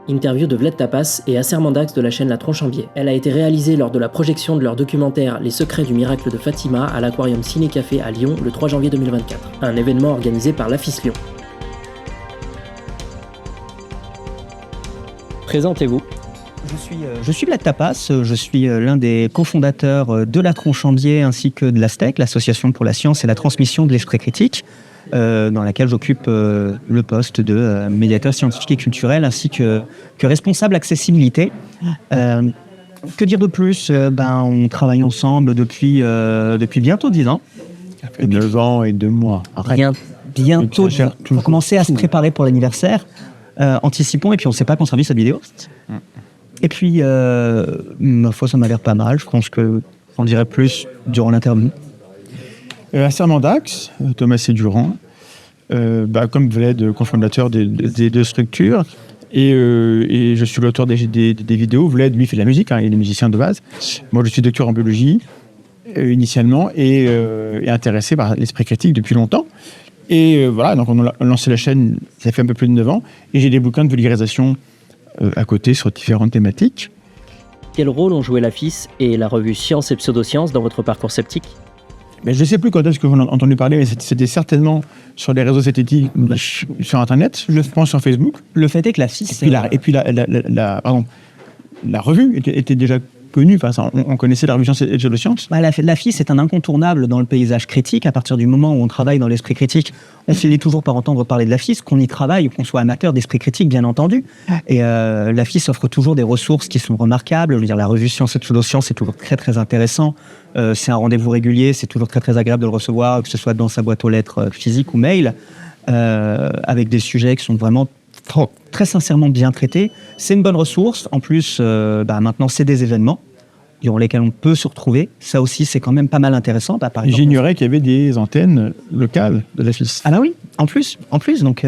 Interview de Vlad Tapas et Acer Mandax de la chaîne La Tronche en Biais. Elle a été réalisée lors de la projection de leur documentaire Les secrets du miracle de Fatima à l'Aquarium Ciné Café à Lyon le 3 janvier 2024, un événement organisé par l'AFIS Lyon. Présentez-vous. Je suis Vlad Tapas, je suis l'un des cofondateurs de La Tronche en Biais ainsi que de l'ASTEC, l'Association pour la science et la transmission de l'esprit critique, dans laquelle j'occupe le poste de médiateur scientifique et culturel ainsi que responsable accessibilité. Que dire de plus ? On travaille ensemble depuis bientôt 10 ans. Ça fait 9 ans et 2 mois. Bientôt, on commençait à se préparer pour l'anniversaire. Anticipons, et puis on ne sait pas qu'on sera vu cette vidéo. Et puis, ma foi, ça m'a l'air pas mal. Je pense qu'on dirait plus durant l'interview. Acer Mandax, Thomas Sédurant, comme Vlad, cofondateur des deux structures. Et je suis l'auteur des vidéos. Vlad, lui, fait de la musique, il est musicien de base. Moi, je suis docteur en biologie, initialement, et intéressé par l'esprit critique depuis longtemps. Et voilà, donc on a lancé la chaîne, ça fait un peu plus de 9 ans. Et j'ai des bouquins de vulgarisation à côté sur différentes thématiques. Quel rôle ont joué l'AFIS et la revue Science et Pseudosciences dans votre parcours sceptique ? Je ne sais plus quand est-ce que vous en avez entendu parler, mais c'était certainement sur les réseaux synthétiques, sur Internet, je pense sur Facebook. Le fait est que l'AFIS... Et puis la revue était déjà connue, on connaissait la revue Science et Pseudosciences. L'AFIS est un incontournable dans le paysage critique. À partir du moment où on travaille dans l'esprit critique, on finit toujours par entendre parler de l'AFIS, qu'on y travaille, qu'on soit amateur d'esprit critique, bien entendu. Et l'AFIS offre toujours des ressources qui sont remarquables. Je veux dire, la revue Science et Pseudosciences est toujours très, très intéressant. C'est un rendez-vous régulier, c'est toujours très, très agréable de le recevoir, que ce soit dans sa boîte aux lettres physique ou mail, avec des sujets qui sont vraiment très sincèrement bien traités. C'est une bonne ressource. En plus, maintenant, c'est des événements durant lesquels on peut se retrouver. Ça aussi, c'est quand même pas mal intéressant. Par exemple, j'ignorais qu'il y avait des antennes locales de l'AFIS. Ah oui, en plus. Donc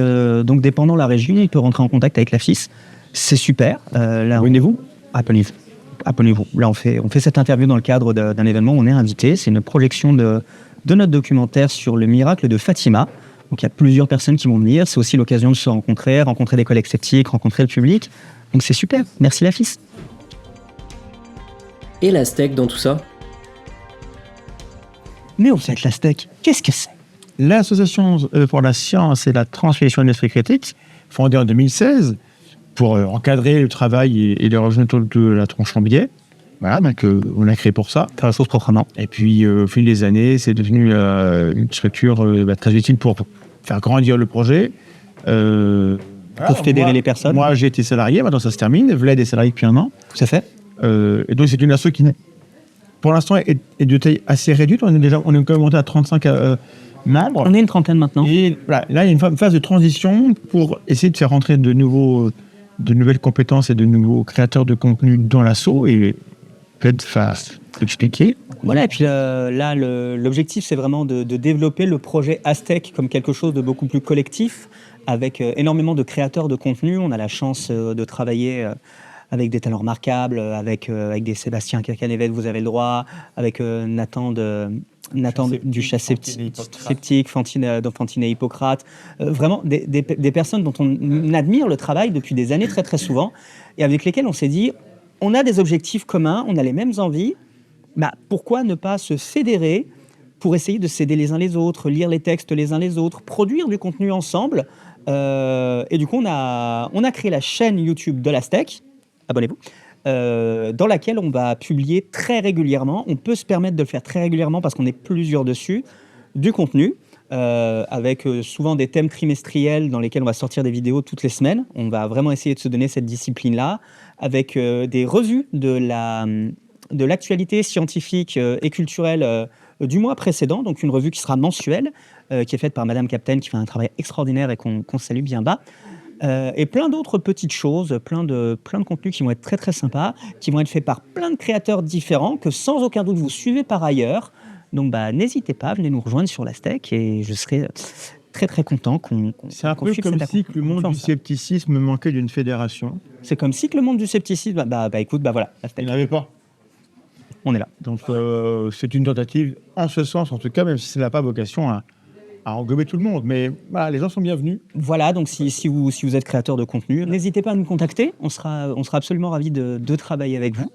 dépendant de la région, il peut rentrer en contact avec l'AFIS. C'est super. Abonnez-vous. Appelez-vous. Là, on fait cette interview dans le cadre d'un événement où on est invité. C'est une projection de notre documentaire sur le miracle de Fatima. Donc, il y a plusieurs personnes qui vont venir. C'est aussi l'occasion de se rencontrer des collègues sceptiques, rencontrer le public. Donc, c'est super. Merci, l'AFIS. Et l'ASTEC dans tout ça ? Mais au fait, l'ASTEC, qu'est-ce que c'est ? L'Association pour la science et la transmission de l'esprit critique, fondée en 2016, pour encadrer le travail et les revenus de La Tronche en Biais. Voilà, donc on l'a créé pour ça. Faire la chose proprement. Et puis, au fil des années, c'est devenu une structure très utile pour faire grandir le projet. Pour fédérer les personnes. Moi, j'ai été salarié, maintenant ça se termine. Vlad est salarié depuis 1 an. Tout à fait. Et donc, c'est une asso qui, pour l'instant, est de taille assez réduite. On est quand même monté à 35 membres. On est une trentaine maintenant. Et voilà, là, il y a une phase de transition pour essayer de faire rentrer de nouvelles compétences et de nouveaux créateurs de contenu dans l'asso. Et peut-être expliquer. Voilà, et puis là, l'objectif, c'est vraiment de développer le projet Aztec comme quelque chose de beaucoup plus collectif, avec énormément de créateurs de contenu. On a la chance de travailler avec des talents remarquables, avec des Sébastien Kirkanevet, vous avez le droit, avec Nathan du Chasse Sceptique, Fantine et Hippocrate. Vraiment des personnes dont on admire le travail depuis des années très très souvent, et avec lesquelles on s'est dit, on a des objectifs communs, on a les mêmes envies, pourquoi ne pas se fédérer pour essayer de s'aider les uns les autres, lire les textes les uns les autres, produire du contenu ensemble. Et du coup, on a créé la chaîne YouTube de l'Aztec, abonnez-vous, dans laquelle on va publier très régulièrement. On peut se permettre de le faire très régulièrement parce qu'on est plusieurs dessus, du contenu, avec souvent des thèmes trimestriels dans lesquels on va sortir des vidéos toutes les semaines. On va vraiment essayer de se donner cette discipline-là, avec des revues de l'actualité scientifique et culturelle du mois précédent, donc une revue qui sera mensuelle, qui est faite par Madame Captain, qui fait un travail extraordinaire et qu'on salue bien bas. Et plein d'autres petites choses, plein de contenus qui vont être très très sympas, qui vont être faits par plein de créateurs différents, que sans aucun doute vous suivez par ailleurs. Donc n'hésitez pas, venez nous rejoindre sur l'Aztec et je serai très très content qu'on C'est un peu comme si le monde du scepticisme manquait d'une fédération. C'est comme si le monde du scepticisme, écoute, voilà, l'Aztec. Il n'y en avait pas. On est là. Donc c'est une tentative en ce sens, en tout cas, même si ça n'a pas vocation à englober tout le monde. Mais voilà, les gens sont bienvenus. Voilà, donc si vous êtes créateur de contenu, n'hésitez pas à nous contacter. On sera absolument ravis de travailler avec vous.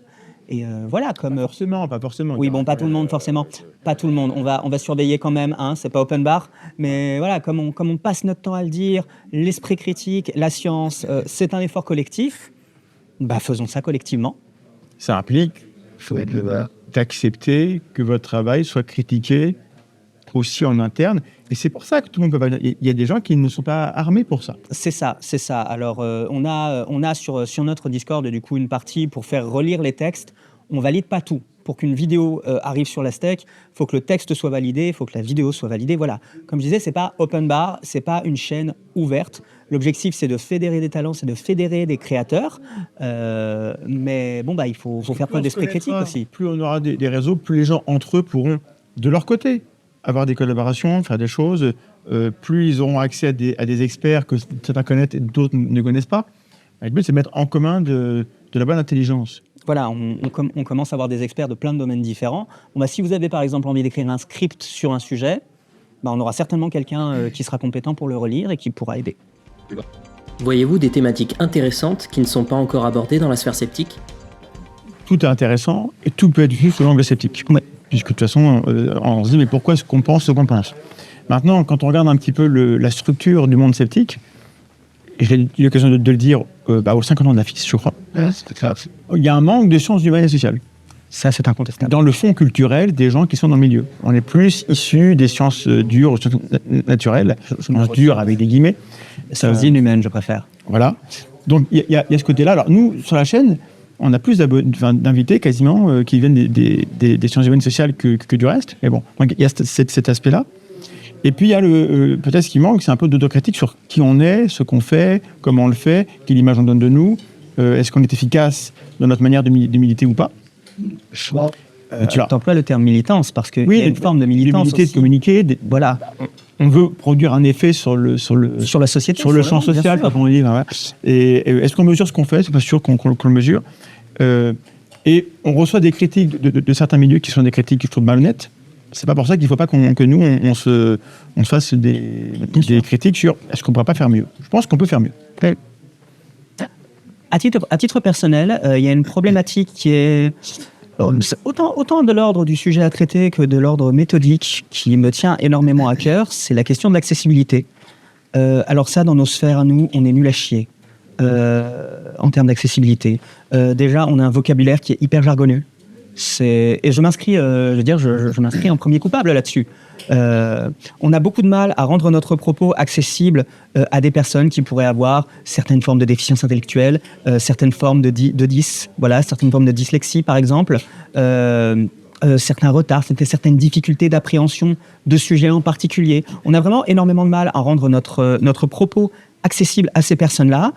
Et voilà, comme... Pas forcément. Oui, bon, pas tout le monde, forcément. Pas tout le monde. On va surveiller quand même, hein, c'est pas open bar. Mais voilà, comme on passe notre temps à le dire, l'esprit critique, la science, c'est un effort collectif. Bah, faisons ça collectivement. Ça implique d'accepter que votre travail soit critiqué aussi en interne. Et c'est pour ça que tout le monde peut pas... Il y a des gens qui ne sont pas armés pour ça. C'est ça. Alors, on a sur notre Discord, du coup, une partie pour faire relire les textes. On valide pas tout. Pour qu'une vidéo arrive sur l'Aztec, il faut que le texte soit validé, il faut que la vidéo soit validée. Voilà. Comme je disais, c'est pas open bar, c'est pas une chaîne ouverte. L'objectif, c'est de fédérer des talents, c'est de fédérer des créateurs. Mais bon, il faut faire preuve d'esprit critique aussi. Plus on aura des réseaux, plus les gens entre eux pourront, de leur côté, avoir des collaborations, faire des choses. Plus ils auront accès à des experts que certains connaissent et d'autres ne connaissent pas. Le but, c'est de mettre en commun de la bonne intelligence. Voilà, on commence à avoir des experts de plein de domaines différents. Bon, si vous avez par exemple envie d'écrire un script sur un sujet, on aura certainement quelqu'un qui sera compétent pour le relire et qui pourra aider. Voyez-vous des thématiques intéressantes qui ne sont pas encore abordées dans la sphère sceptique ? Tout est intéressant et tout peut être vu sous l'angle sceptique. Ouais. Puisque de toute façon, on se dit, mais pourquoi est-ce qu'on pense ce qu'on pense ? Maintenant, quand on regarde un petit peu la structure du monde sceptique, et j'ai eu l'occasion de le dire aux 50 ans de la FIS, je crois, il y a un manque de sciences humaines et sociales. Ça, c'est incontestable. Dans le fond culturel des gens qui sont dans le milieu. On est plus issus des sciences dures, sciences naturelles, sciences dures avec des guillemets. Sciences inhumaines, je préfère. Voilà. Donc, il y a ce côté-là. Alors, nous, sur la chaîne, on a plus d'invités quasiment qui viennent des sciences humaines sociales que du reste. Mais bon, il y a cet aspect-là. Et puis, il y a peut-être ce qui manque, c'est un peu d'autocritique sur qui on est, ce qu'on fait, comment on le fait, quelle image on donne de nous, est-ce qu'on est efficace dans notre manière de militer ou pas. Tu emploies le terme militance parce qu'il y a une forme de militance aussi. De communiquer. Voilà. On veut produire un effet sur la société, sur le champ social, comme on dit. Voilà. Et est-ce qu'on mesure ce qu'on fait ? C'est pas sûr qu'on le mesure. Et on reçoit des critiques de certains milieux qui sont des critiques que je trouve malhonnêtes. C'est pas pour ça qu'il ne faut pas que nous on se fasse des critiques sur est-ce qu'on ne pourrait pas faire mieux. Je pense qu'on peut faire mieux. À titre personnel, il y a une problématique qui est autant de l'ordre du sujet à traiter que de l'ordre méthodique qui me tient énormément à cœur, c'est la question de l'accessibilité. Alors ça, dans nos sphères à nous, on est nul à chier en termes d'accessibilité. Déjà, on a un vocabulaire qui est hyper jargonneux. Et je m'inscris, je m'inscris en premier coupable là-dessus. On a beaucoup de mal à rendre notre propos accessible à des personnes qui pourraient avoir certaines formes de déficience intellectuelle, certaines formes certaines formes de dyslexie par exemple, certains retards, certaines difficultés d'appréhension de sujets en particulier. On a vraiment énormément de mal à rendre notre propos accessible à ces personnes-là.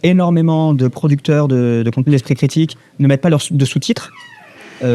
Énormément de producteurs de contenu d'esprit critique ne mettent pas de sous-titres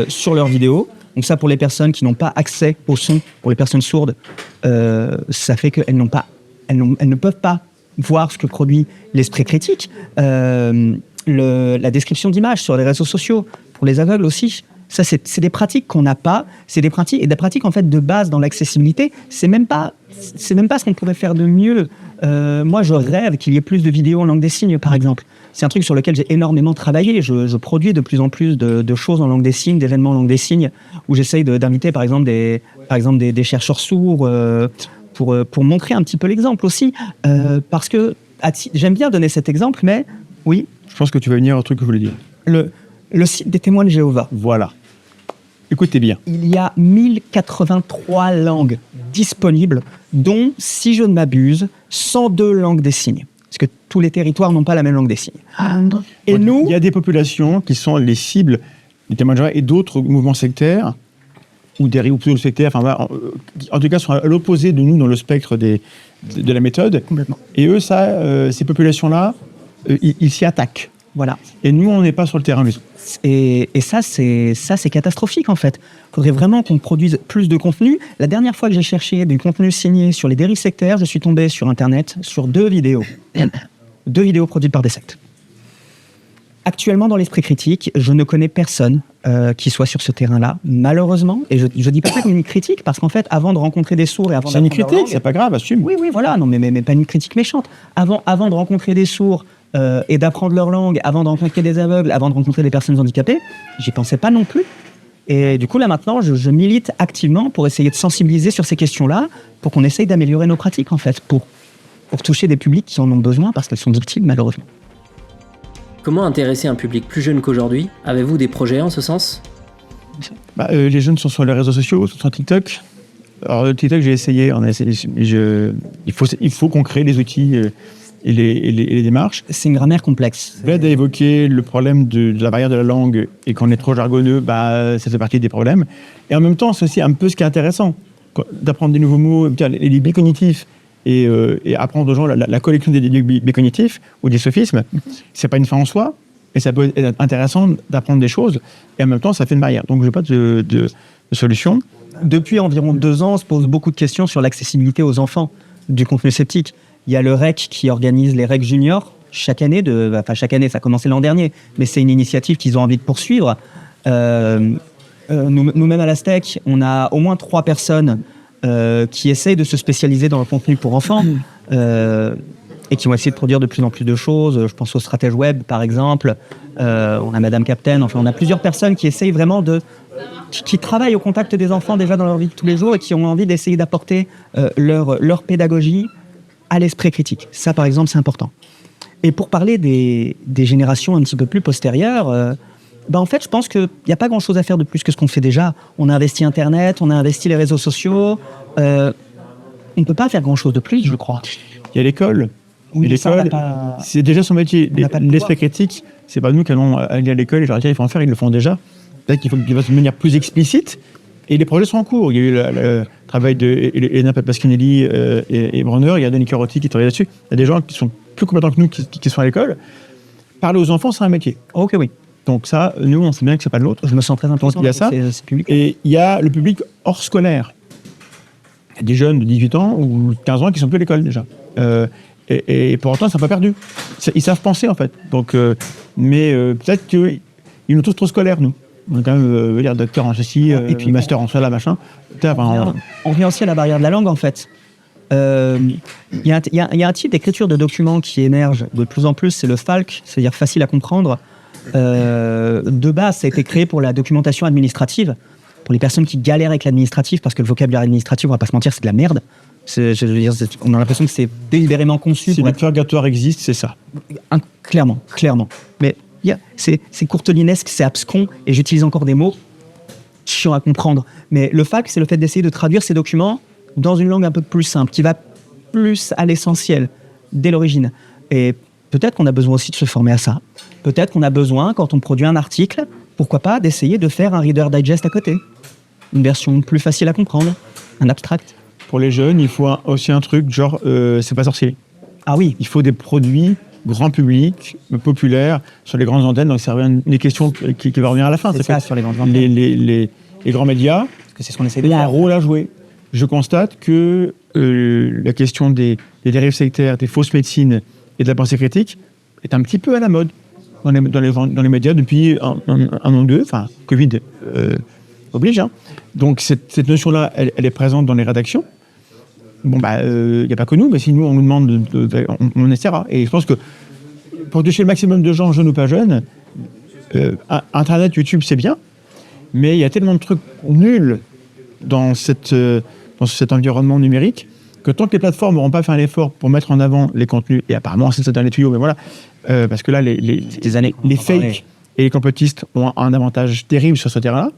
sur leurs vidéos. Donc ça, pour les personnes qui n'ont pas accès au son, pour les personnes sourdes, ça fait qu'elles ne peuvent pas voir ce que produit l'esprit critique. La description d'images sur les réseaux sociaux, pour les aveugles aussi, ça c'est des pratiques qu'on n'a pas. C'est des pratiques en fait de base dans l'accessibilité. C'est même pas ce qu'on pourrait faire de mieux. Moi, je rêve qu'il y ait plus de vidéos en langue des signes, par exemple. C'est un truc sur lequel j'ai énormément travaillé. Je produis de plus en plus de choses en langue des signes, d'événements en langue des signes, où j'essaye d'inviter, par exemple, des chercheurs sourds pour montrer un petit peu l'exemple aussi. Parce que j'aime bien donner cet exemple, mais oui. Je pense que tu vas venir au truc que je voulais dire. Le site des témoins de Jéhovah. Voilà. Écoutez bien. Il y a 1083 langues disponibles, dont, si je ne m'abuse, 102 langues des signes. Parce que tous les territoires n'ont pas la même langue des signes. Et nous... Il y a des populations qui sont les cibles des témoins de Jéhovah et d'autres mouvements sectaires, ou pseudo-sectaires, en tout cas, sont à l'opposé de nous dans le spectre de la méthode. Complètement. Et eux, ces populations-là, ils s'y attaquent. Voilà. Et nous, on n'est pas sur le terrain. Et ça, c'est catastrophique, en fait. Il faudrait vraiment qu'on produise plus de contenu. La dernière fois que j'ai cherché du contenu signé sur les dérives sectaires, je suis tombé sur Internet sur 2 vidéos. 2 vidéos produites par des sectes. Actuellement, dans l'esprit critique, je ne connais personne qui soit sur ce terrain-là, malheureusement. Et je dis pas ça comme une critique, parce qu'en fait, avant de rencontrer des sourds et avant C'est une d'apprendre leur critique, langue- c'est pas grave, assume. Oui, voilà, non, mais pas une critique méchante. Avant de rencontrer des sourds et d'apprendre leur langue, avant de rencontrer des aveugles, avant de rencontrer des personnes handicapées, j'y pensais pas non plus. Et du coup, là, maintenant, je milite activement pour essayer de sensibiliser sur ces questions-là, pour qu'on essaye d'améliorer nos pratiques, en fait, pour toucher des publics qui en ont besoin, parce qu'elles sont victimes, malheureusement. Comment intéresser un public plus jeune qu'aujourd'hui? Avez-vous des projets en ce sens? Les jeunes sont sur les réseaux sociaux, sont sur TikTok. Alors, TikTok, j'ai essayé, il faut qu'on crée les outils et les démarches. C'est une grammaire complexe. Vlad a évoqué le problème de la barrière de la langue, et qu'on est trop jargonneux, ça fait partie des problèmes. Et en même temps, c'est aussi un peu ce qui est intéressant, d'apprendre des nouveaux mots, les biais cognitifs, et apprendre aux gens la collection des biais cognitifs ou des sophismes. C'est pas une fin en soi, et ça peut être intéressant d'apprendre des choses, et en même temps, ça fait une barrière. Donc, je n'ai pas de solution. Depuis environ 2 ans, on se pose beaucoup de questions sur l'accessibilité aux enfants du contenu sceptique. Il y a le REC qui organise les REC juniors chaque année, chaque année, ça a commencé l'an dernier, mais c'est une initiative qu'ils ont envie de poursuivre. Nous-mêmes à l'Astec, on a au moins 3 personnes qui essayent de se spécialiser dans le contenu pour enfants et qui vont essayer de produire de plus en plus de choses. Je pense aux stratèges web, par exemple. On a Madame Captain. Enfin, on a plusieurs personnes qui essayent vraiment qui travaillent au contact des enfants déjà dans leur vie de tous les jours et qui ont envie d'essayer d'apporter leur pédagogie à l'esprit critique. Ça, par exemple, c'est important. Et pour parler des générations un petit peu plus postérieures, en fait, je pense qu'il n'y a pas grand-chose à faire de plus que ce qu'on fait déjà. On a investi Internet, on a investi les réseaux sociaux. On ne peut pas faire grand-chose de plus, je crois. Il y a l'école. Oui, et l'école, c'est déjà son métier. L'esprit critique, c'est pas nous qui allons aller à l'école et leur dire il faut en faire, ils le font déjà. Peut-être qu'il faut qu'il va de manière plus explicite. Et les projets sont en cours. Il y a eu le travail de Elena Pasquinelli et Bronner. Il y a Denis Carotti qui travaille là-dessus. Il y a des gens qui sont plus compétents que nous qui sont à l'école. Parler aux enfants, c'est un métier. Ok, oui. Donc ça, nous, on sait bien que c'est pas de l'autre. Je me sens très important. Il y a ça. Et il y a le public hors scolaire. Il y a des jeunes de 18 ans ou 15 ans qui sont plus à l'école déjà. Et pour autant, ils ne sont pas perdus. Ils savent penser, en fait. Donc, peut-être qu'ils nous trouvent trop scolaires, nous. On a quand même docteur en ceci, et puis master en cela, machin. On revient aussi à la barrière de la langue, en fait. Il y a un type d'écriture de documents qui émerge de plus en plus, c'est le FALC, c'est-à-dire facile à comprendre. De base, ça a été créé pour la documentation administrative, pour les personnes qui galèrent avec l'administratif, parce que le vocabulaire administratif, on va pas se mentir, c'est de la merde. On a l'impression que c'est délibérément conçu. Si le purgatoire existe, c'est ça. Clairement. Mais c'est courtelinesque, c'est abscon, et j'utilise encore des mots chiants à comprendre. Mais le FAQ, c'est le fait d'essayer de traduire ces documents dans une langue un peu plus simple, qui va plus à l'essentiel, dès l'origine. Et peut-être qu'on a besoin aussi de se former à ça. Peut-être qu'on a besoin, quand on produit un article, pourquoi pas, d'essayer de faire un Reader Digest à côté. Une version plus facile à comprendre, un abstract. Pour les jeunes, il faut aussi un truc genre c'est pas sorcier. Ah oui. Il faut des produits grand public, populaires, sur les grandes antennes. Donc ça revient des questions qui vont revenir à la fin. C'est ça, sur les grandes antennes. Les grands médias que c'est ce qu'on essaie de faire. Ont un rôle à jouer. Je constate que la question des dérives sectaires, des fausses médecines et de la pensée critique est un petit peu à la mode dans les médias depuis un an ou deux. Enfin, Covid oblige. Hein. Donc cette notion-là, elle est présente dans les rédactions. Bon, il n'y a pas que nous, mais si nous, on nous demande, on essaiera. Et je pense que pour toucher le maximum de gens, jeunes ou pas jeunes, Internet, YouTube, c'est bien, mais il y a tellement de trucs nuls dans cet environnement numérique que tant que les plateformes n'auront pas fait un effort pour mettre en avant les contenus, et apparemment c'est un dernier tuyau, mais voilà, parce que là, les fakes et les complotistes ont un avantage terrible sur ce terrain-là.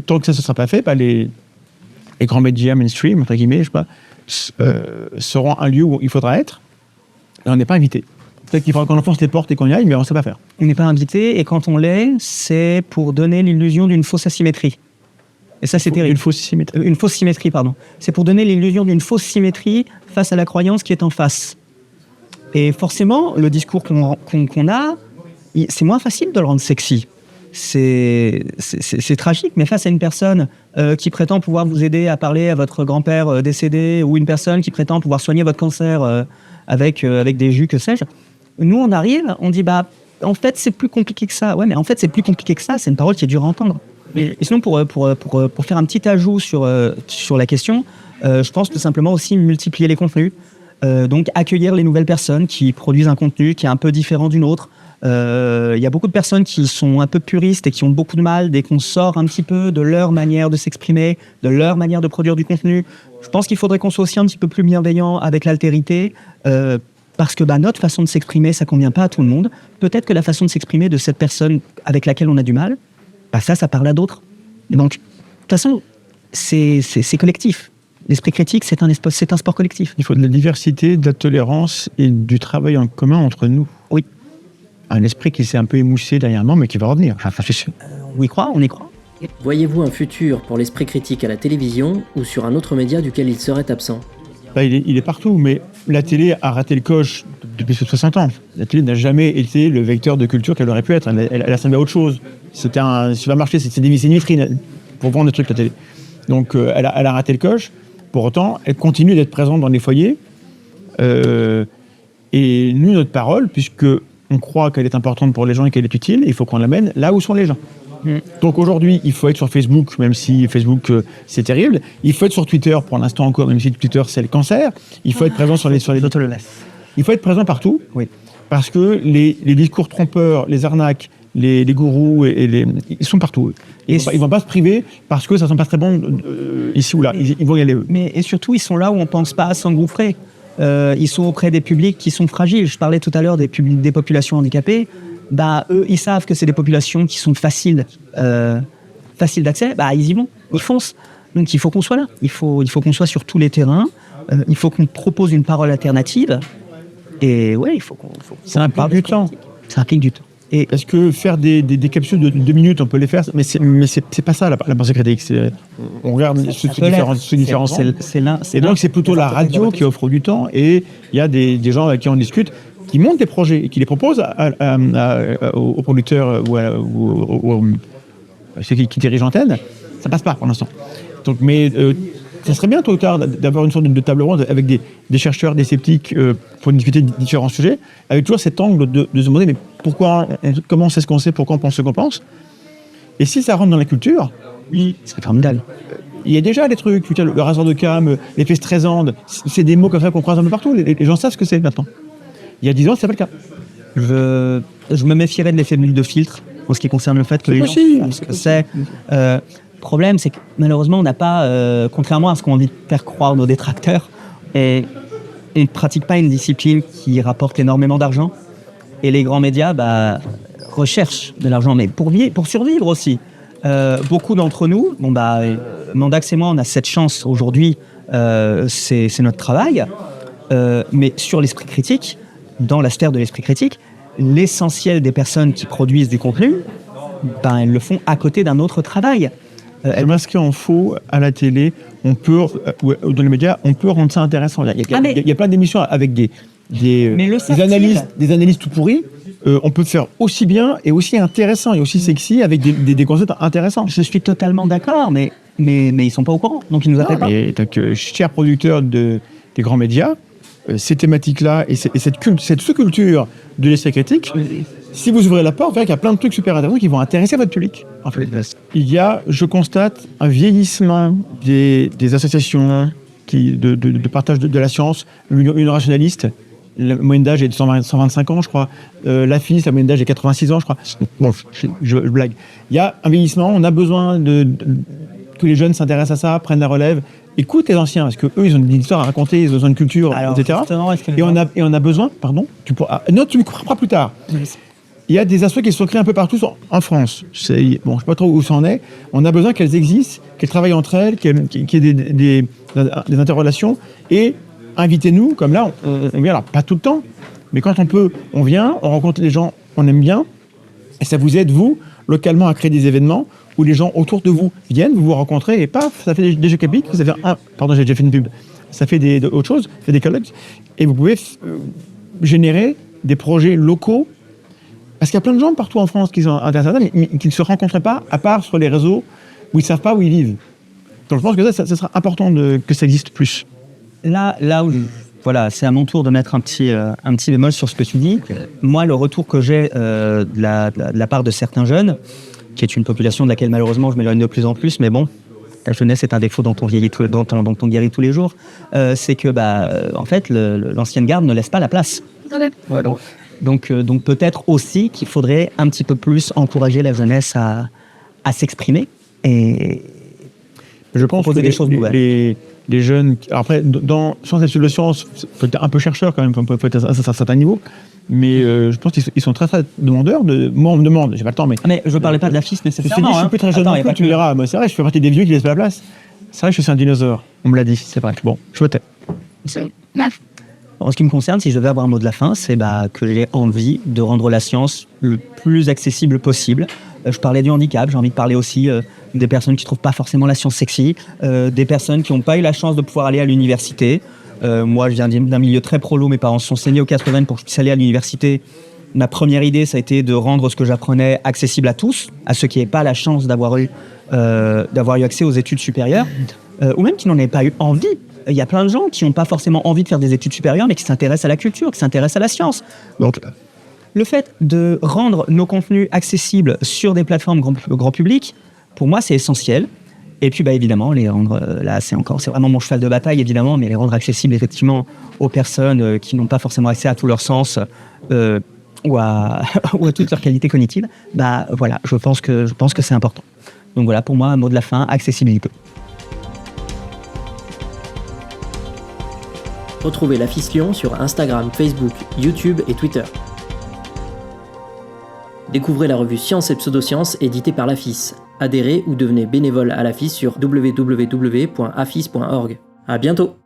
Tant que ça ne sera pas fait, les grands médias mainstream, entre guillemets, je sais pas, seront un lieu où il faudra être, et on n'est pas invité. Peut-être qu'il faudra qu'on enfonce les portes et qu'on y aille, mais on ne sait pas faire. On n'est pas invité, et quand on l'est, c'est pour donner l'illusion d'une fausse asymétrie. Et ça, c'est terrible. Une fausse symétrie. Une fausse symétrie, pardon. C'est pour donner l'illusion d'une fausse symétrie face à la croyance qui est en face. Et forcément, le discours qu'on a, c'est moins facile de le rendre sexy. C'est tragique, mais face à une personne qui prétend pouvoir vous aider à parler à votre grand-père décédé, ou une personne qui prétend pouvoir soigner votre cancer avec des jus, que sais-je, nous, on arrive, on dit, en fait, c'est plus compliqué que ça. Ouais, mais en fait, c'est plus compliqué que ça. C'est une parole qui est dure à entendre. Et sinon, pour faire un petit ajout sur la question, je pense tout simplement aussi multiplier les contenus. Donc, accueillir les nouvelles personnes qui produisent un contenu qui est un peu différent d'une autre. Il y a beaucoup de personnes qui sont un peu puristes et qui ont beaucoup de mal dès qu'on sort un petit peu de leur manière de s'exprimer, de leur manière de produire du contenu. Je pense qu'il faudrait qu'on soit aussi un petit peu plus bienveillant avec l'altérité, parce que notre façon de s'exprimer, ça convient pas à tout le monde. Peut-être que la façon de s'exprimer de cette personne avec laquelle on a du mal, ça parle à d'autres. Et donc, de toute façon, c'est collectif. L'esprit critique, c'est un sport collectif. Il faut de la diversité, de la tolérance et du travail en commun entre nous. Oui. Un esprit qui s'est un peu émoussé dernièrement, mais qui va revenir. On y croit. Voyez-vous un futur pour l'esprit critique à la télévision ou sur un autre média duquel il serait absent ? Il est partout, mais la télé a raté le coche depuis 60 ans. La télé n'a jamais été le vecteur de culture qu'elle aurait pu être. Elle a servi à autre chose. C'était un supermarché, c'est une vitrine pour vendre des trucs, la télé. Donc elle a raté le coche. Pour autant, elle continue d'être présente dans les foyers. Et nous, notre parole, puisque on croit qu'elle est importante pour les gens et qu'elle est utile, il faut qu'on l'amène là où sont les gens. Donc aujourd'hui, il faut être sur Facebook, même si Facebook, c'est terrible. Il faut être sur Twitter, pour l'instant encore, même si Twitter, c'est le cancer. Il faut être présent sur les... Il faut être présent partout, oui. Parce que les discours trompeurs, les arnaques, les gourous, ils sont partout. Ils ne vont pas se priver parce que ça ne sent pas très bon ici ou là. Ils vont y aller, eux. Et surtout, ils sont là où on ne pense pas à s'engouffrer. Ils sont auprès des publics qui sont fragiles. Je parlais tout à l'heure des populations handicapées. Eux, ils savent que c'est des populations qui sont faciles d'accès. Ils y vont, ils foncent. Donc, il faut qu'on soit là. Il faut qu'on soit sur tous les terrains. Il faut qu'on propose une parole alternative. Et ouais, il faut qu'on ça implique du temps. Ça implique du temps. Et parce que faire des capsules de 2 minutes, on peut les faire, mais c'est pas ça la pensée critique. On regarde ce différents. Et donc c'est plutôt la radio qui offre du temps, et il y a des gens avec qui on discute, qui montent des projets et qui les proposent aux producteurs ou à ceux qui dirigent l'antenne. Ça passe pas pour l'instant. Donc, ça serait bien tôt ou tard d'avoir une sorte de table ronde avec des chercheurs, des sceptiques pour discuter de différents sujets, avec toujours cet angle de se demander mais pourquoi, comment c'est ce qu'on sait, pourquoi on pense ce qu'on pense. Et si ça rentre dans la culture, c'est formidable. Il y a déjà des trucs, le rasoir de cam, l'effet Streisand, c'est des mots comme ça qu'on croise un peu partout. Les gens savent ce que c'est maintenant. Il y a 10 ans, c'est pas le cas. Je me méfierais de l'effet bulle de filtre en ce qui concerne le fait que les gens savent ce que c'est. Le problème, c'est que malheureusement, on n'a pas, contrairement à ce qu'ont envie de faire croire nos détracteurs, et ne pratique pas une discipline qui rapporte énormément d'argent. Et les grands médias recherchent de l'argent, mais pour survivre aussi. Beaucoup d'entre nous, Mandax et moi, on a cette chance aujourd'hui, c'est notre travail, mais sur l'esprit critique, dans la sphère de l'esprit critique, l'essentiel des personnes qui produisent du contenu, elles le font à côté d'un autre travail. Masquer en faux à la télé, on peut, dans les médias, on peut rendre ça intéressant. Il y a plein d'émissions avec des analyses tout pourries. On peut faire aussi bien et aussi intéressant et aussi sexy avec des concepts intéressants. Je suis totalement d'accord, mais ils sont pas au courant, donc ils nous appellent pas. Et donc, cher producteur des grands médias, ces thématiques-là et cette sous-culture de l'essai critique, si vous ouvrez la porte, vous verrez qu'il y a plein de trucs super intéressants qui vont intéresser votre public. En fait, il y a, je constate, un vieillissement des associations de partage de la science, l'Union rationaliste. La moyenne d'âge est de 125 ans, je crois. L'AFIS, la moyenne d'âge est 86 ans, je crois. Bon, je blague. Il y a un vieillissement, on a besoin que les jeunes s'intéressent à ça, prennent la relève. Écoute les anciens, parce qu'eux, ils ont une histoire à raconter, ils ont besoin de culture, etc. Et on a besoin, pardon, tu me couperas plus tard. Il y a des assos qui se sont créés un peu partout en France. Je ne sais pas trop où ça en est. On a besoin qu'elles existent, qu'elles travaillent entre elles, qu'il y ait des interrelations. Et invitez-nous, comme là, on vient, alors pas tout le temps, mais quand on peut, on vient, on rencontre les gens, on aime bien. Et ça vous aide, vous, localement, à créer des événements où les gens autour de vous viennent, vous rencontrez, et paf, ça fait des jeux capiques, ça fait pardon, j'ai déjà fait une pub. Ça fait autre chose, ça fait des collègues. Et vous pouvez générer des projets locaux. Parce qu'il y a plein de gens partout en France qui sont intéressés, mais qui ne se rencontrent pas, à part sur les réseaux où ils ne savent pas où ils vivent. Donc je pense que ça sera important que ça existe plus. Là où Voilà, c'est à mon tour de mettre un petit bémol sur ce que tu dis. Moi, le retour que j'ai de la part de certains jeunes, qui est une population de laquelle malheureusement je m'éloigne de plus en plus, mais bon, la jeunesse est un défaut dont on guérit tous les jours, c'est que en fait, l'ancienne garde ne laisse pas la place. Ouais, donc peut-être aussi qu'il faudrait un petit peu plus encourager la jeunesse à s'exprimer et je pense proposer que des choses nouvelles. Les jeunes, après, dans sciences et pseudosciences, il faut être un peu chercheur quand même, il faut être à un certain niveau. Mais je pense qu'ils sont très, très demandeurs. Moi, on me demande, j'ai pas le temps, mais. Mais je parlais pas de la FIS nécessairement. Je suis plus très jeune, tu verras. Moi, c'est vrai, je fais partie des vieux qui laissent pas la place. C'est vrai que je suis un dinosaure. On me l'a dit, c'est vrai. Bon, je me tais. En ce qui me concerne, si je devais avoir un mot de la fin, c'est que j'ai envie de rendre la science le plus accessible possible. Je parlais du handicap, j'ai envie de parler aussi des personnes qui ne trouvent pas forcément la science sexy, des personnes qui n'ont pas eu la chance de pouvoir aller à l'université. Moi, je viens d'un milieu très prolo, mes parents se sont saignés aux 80 pour que je puisse aller à l'université. Ma première idée, ça a été de rendre ce que j'apprenais accessible à tous, à ceux qui n'avaient pas la chance d'avoir eu accès aux études supérieures, ou même qui n'en avaient pas eu envie. Il y a plein de gens qui n'ont pas forcément envie de faire des études supérieures, mais qui s'intéressent à la culture, qui s'intéressent à la science. Donc, le fait de rendre nos contenus accessibles sur des plateformes grand public, pour moi, c'est essentiel. Et puis, évidemment, les rendre, là, c'est vraiment mon cheval de bataille, évidemment, mais les rendre accessibles, effectivement, aux personnes qui n'ont pas forcément accès à tout leur sens ou à toutes leurs qualités cognitives, voilà, je pense que c'est important. Donc voilà, pour moi, un mot de la fin, accessibilité. Retrouvez la FIS Lyon sur Instagram, Facebook, YouTube et Twitter. Découvrez la revue Sciences et Pseudosciences éditée par la FIS. Adhérez ou devenez bénévole à la FIS sur www.afis.org. À bientôt!